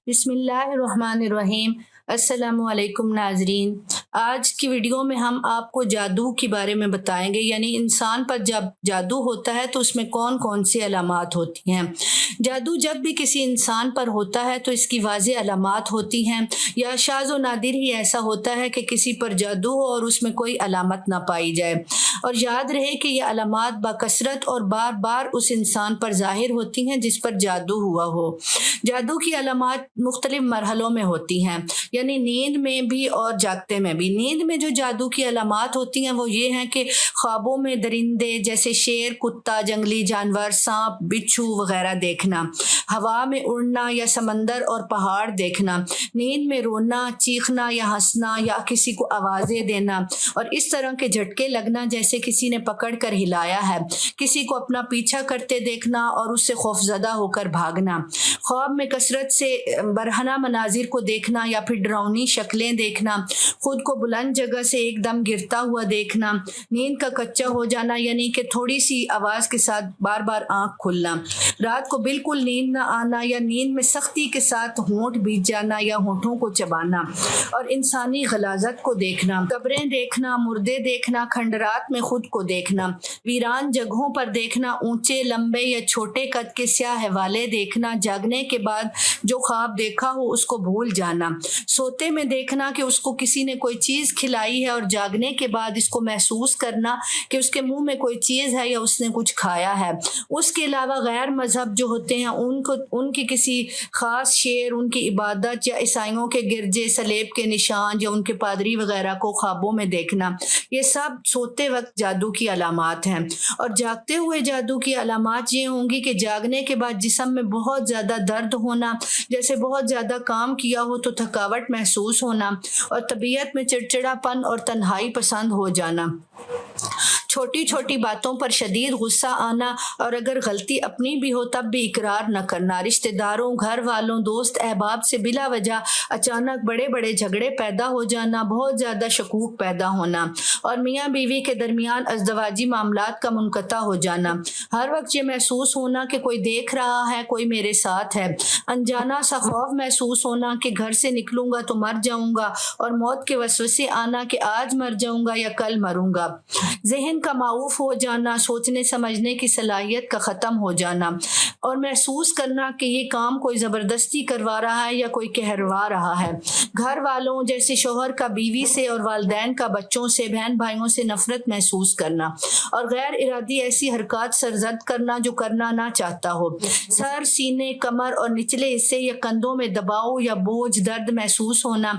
بسم اللہ الرحمن الرحیم۔ السلام علیکم ناظرین، آج کی ویڈیو میں ہم آپ کو جادو کے بارے میں بتائیں گے، یعنی انسان پر جب جادو ہوتا ہے تو اس میں کون کون سی علامات ہوتی ہیں۔ جادو جب بھی کسی انسان پر ہوتا ہے تو اس کی واضح علامات ہوتی ہیں، یا شاذ و نادر ہی ایسا ہوتا ہے کہ کسی پر جادو ہو اور اس میں کوئی علامت نہ پائی جائے، اور یاد رہے کہ یہ علامات بکثرت اور بار بار اس انسان پر ظاہر ہوتی ہیں جس پر جادو ہوا ہو۔ جادو کی علامات مختلف مرحلوں میں ہوتی ہیں، یعنی نیند میں بھی اور جاگتے میں بھی۔ نیند میں جو جادو کی علامات ہوتی ہیں وہ یہ ہیں کہ خوابوں میں درندے جیسے شیر، کتا، جنگلی جانور، سانپ، بچھو وغیرہ دیکھنا، ہوا میں اڑنا یا سمندر اور پہاڑ دیکھنا، نیند میں رونا، چیخنا یا ہنسنا یا کسی کو آوازیں دینا، اور اس طرح کے جھٹکے لگنا جیسے کسی نے پکڑ کر ہلایا ہے، کسی کو اپنا پیچھا کرتے دیکھنا اور اس سے خوفزدہ ہو کر بھاگنا، خواب میں کثرت سے برہنہ مناظر کو دیکھنا یا پھر ڈراؤنی شکلیں دیکھنا، خود کو بلند جگہ سے ایک دم گرتا ہوا دیکھنا، نیند کا کچا ہو جانا یعنی کہ تھوڑی سی آواز کے ساتھ بار بار آنکھ کھلنا، رات کو بالکل نیند نہ آنا یا نیند میں سختی کے ساتھ ہونٹ بیت جانا یا ہونٹوں کو چبانا، اور انسانی غلاظت کو دیکھنا، قبریں دیکھنا، مردے دیکھنا، کھنڈرات میں خود کو دیکھنا، ویران جگہوں پر دیکھنا، اونچے لمبے یا چھوٹے قد کے سیاہ حوالے دیکھنا، جاگنے کے بعد جو خواب دیکھا ہو اس کو بھول جانا، سوتے میں دیکھنا کہ اس کو کسی نے کوئی چیز کھلائی ہے اور جاگنے کے بعد اس کو محسوس کرنا کہ اس کے منہ میں کوئی چیز ہے یا اس نے کچھ کھایا ہے۔ اس کے علاوہ غیر مذہب جو ہوتے ہیں ان کی کسی خاص شعر، ان کی عبادت یا عیسائیوں کے گرجے سلیب کے نشان یا ان کے پادری وغیرہ کو خوابوں میں دیکھنا، یہ سب سوتے وقت جادو کی علامات ہیں۔ اور جاگتے ہوئے جادو کی علامات یہ ہوں گی کہ جاگنے کے بعد جسم میں بہت زیادہ درد ہونا، جیسے بہت زیادہ کام کیا ہو تو تھکاوٹ محسوس ہونا، اور طبیعت میں چڑچڑا پن اور تنہائی پسند ہو جانا، چھوٹی چھوٹی باتوں پر شدید غصہ آنا، اور اگر غلطی اپنی بھی ہو تب بھی اقرار نہ کرنا، رشتہ داروں، گھر والوں، دوست احباب سے بلا وجہ اچانک بڑے بڑے جھگڑے پیدا ہو جانا، بہت زیادہ شکوک پیدا ہونا، اور میاں بیوی کے درمیان ازدواجی معاملات کا منقطع ہو جانا، ہر وقت یہ محسوس ہونا کہ کوئی دیکھ رہا ہے، کوئی میرے ساتھ ہے، انجانا سا خوف محسوس ہونا کہ گھر سے نکلوں گا تو مر جاؤں گا، اور موت کے وسوسے آنا کہ آج مر جاؤں گا یا کل مروں گا، ذہن کا معوف ہو جانا، سوچنے سمجھنے کی صلاحیت کا ختم ہو جانا، اور محسوس کرنا کہ یہ کام کوئی زبردستی کروا رہا ہے یا کوئی کہروا رہا ہے، گھر والوں جیسے شوہر کا بیوی سے اور والدین کا بچوں سے، بہن بھائیوں سے نفرت محسوس کرنا، اور غیر ارادی ایسی حرکات سرزد کرنا جو کرنا نہ چاہتا ہو، سر، سینے، کمر اور نچلے حصے یا کندھوں میں دباؤ یا بوجھ، درد محسوس ہونا،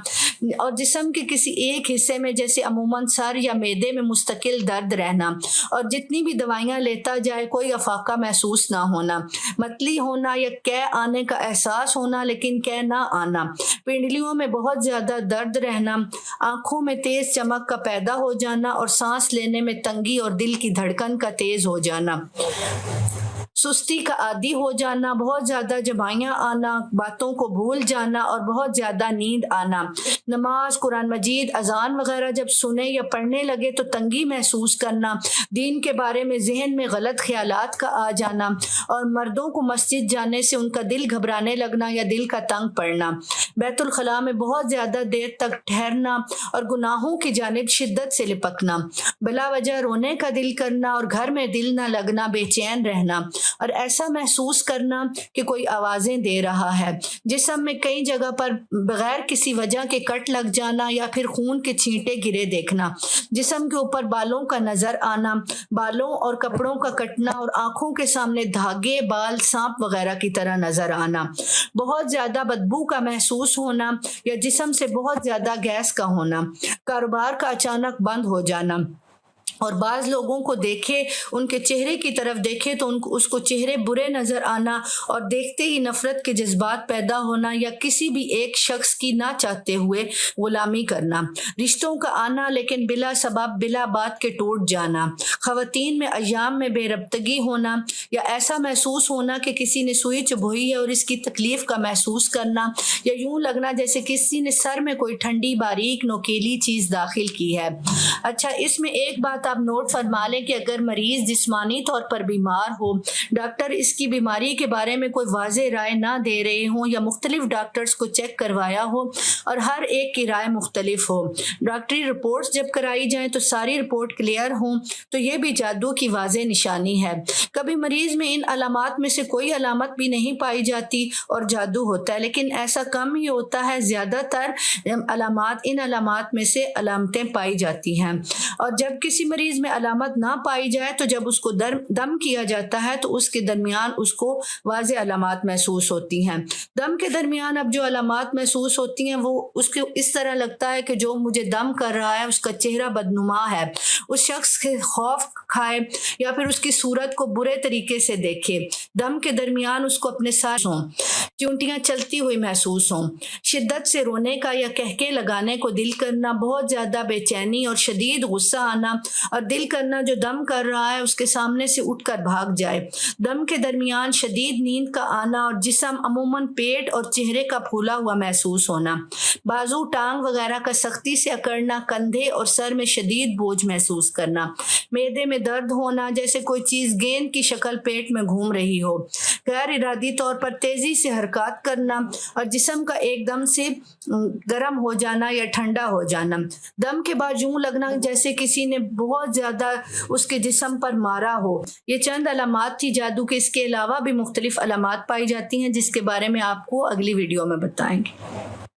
اور جسم کے کسی ایک حصے میں جیسے عموماً سر یا معدے میں مستقل درد رہنا، اور جتنی بھی دوائیاں لیتا جائے کوئی افاقہ محسوس نہ ہونا، متلی ہونا یا قے آنے کا احساس ہونا لیکن قے نہ آنا، پنڈلیوں میں بہت زیادہ درد رہنا، آنکھوں میں تیز چمک کا پیدا ہو جانا، اور سانس لینے میں تنگی اور دل کی دھڑکن کا تیز ہو جانا، سستی کا عادی ہو جانا، بہت زیادہ جمائیاں آنا، باتوں کو بھول جانا اور بہت زیادہ نیند آنا، نماز، قرآن مجید، اذان وغیرہ جب سنے یا پڑھنے لگے تو تنگی محسوس کرنا، دین کے بارے میں ذہن میں غلط خیالات کا آ جانا، اور مردوں کو مسجد جانے سے ان کا دل گھبرانے لگنا یا دل کا تنگ پڑنا، بیت الخلاء میں بہت زیادہ دیر تک ٹھہرنا اور گناہوں کی جانب شدت سے لپکنا، بلا وجہ رونے کا دل کرنا اور گھر میں دل نہ لگنا، بے چین رہنا، اور ایسا محسوس کرنا کہ کوئی آوازیں دے رہا ہے، جسم میں کئی جگہ پر بغیر کسی وجہ کے کٹ لگ جانا یا پھر خون کے چھینٹے گرے دیکھنا، جسم کے اوپر بالوں کا نظر آنا، بالوں اور کپڑوں کا کٹنا، اور آنکھوں کے سامنے دھاگے، بال سانپ وغیرہ کی طرح نظر آنا، بہت زیادہ بدبو کا محسوس ہونا یا جسم سے بہت زیادہ گیس کا ہونا، کاروبار کا اچانک بند ہو جانا، اور بعض لوگوں کو دیکھے، ان کے چہرے کی طرف دیکھے تو اس کو چہرے برے نظر آنا اور دیکھتے ہی نفرت کے جذبات پیدا ہونا یا کسی بھی ایک شخص کی نہ چاہتے ہوئے غلامی کرنا، رشتوں کا آنا لیکن بلا سبب بلا بات کے ٹوٹ جانا، خواتین میں ایام میں بے ربطگی ہونا یا ایسا محسوس ہونا کہ کسی نے سوئی چبھوئی ہے اور اس کی تکلیف کا محسوس کرنا، یا یوں لگنا جیسے کسی نے سر میں کوئی ٹھنڈی باریک نوکیلی چیز داخل کی ہے۔ اچھا، اس میں ایک بات آپ نوٹ فرما لیں کہ اگر مریض جسمانی طور پر بیمار ہو، ڈاکٹر اس کی بیماری کے بارے میں کوئی واضح رائے نہ دے رہے ہوں یا مختلف ڈاکٹرز کو چیک کروایا ہو اور ہر ایک کی رائے مختلف ہو، ڈاکٹری رپورٹس جب کرائی جائیں تو ساری رپورٹ کلیئر ہوں، تو یہ بھی جادو کی واضح نشانی ہے۔ کبھی مریض میں ان علامات میں سے کوئی علامت بھی نہیں پائی جاتی اور جادو ہوتا ہے، لیکن ایسا کم ہی ہوتا ہے۔ زیادہ تر ان علامات میں سے علامتیں پائی جاتی ہیں، اور جب کسی مریض میں علامت نہ پائی جائے تو جب اس کو دم کیا جاتا ہے تو اس کے درمیان اس کو واضح علامات محسوس ہوتی ہیں۔ دم کے درمیان اب جو علامات محسوس ہوتی ہیں وہ اس کو اس طرح لگتا ہے کہ جو مجھے دم کر رہا ہے اس کا چہرہ بدنما ہے، اس شخص کے خوف کھائے یا پھر اس کی صورت کو برے طریقے سے دیکھے، دم کے درمیان اس کو اپنے ساتھ چونٹیاں چلتی ہوئی محسوس ہوں، شدت سے رونے کا یا کہکے لگانے کو دل کرنا، بہت زیادہ بے چینی اور شدید غصہ آنا، اور دل کرنا جو دم کر رہا ہے اس کے سامنے سے اٹھ کر بھاگ جائے، دم کے درمیان شدید نیند کا آنا اور جسم عموماً پیٹ اور چہرے کا پھولا ہوا محسوس ہونا، بازو ٹانگ وغیرہ کا سختی سے اکڑنا، کندھے اور سر میں شدید بوجھ محسوس کرنا، معدے میں درد ہونا جیسے کوئی چیز گیند کی شکل پیٹ میں گھوم رہی ہو، غیر ارادی طور پر تیزی سے حرکات کرنا اور جسم کا ایک دم سے گرم ہو جانا یا ٹھنڈا ہو جانا، دم کے بعد یوں لگنا جیسے کسی نے بہت زیادہ اس کے جسم پر مارا ہو۔ یہ چند علامات تھی جادو کے، اس کے علاوہ بھی مختلف علامات پائی جاتی ہیں جس کے بارے میں آپ کو اگلی ویڈیو میں بتائیں گے۔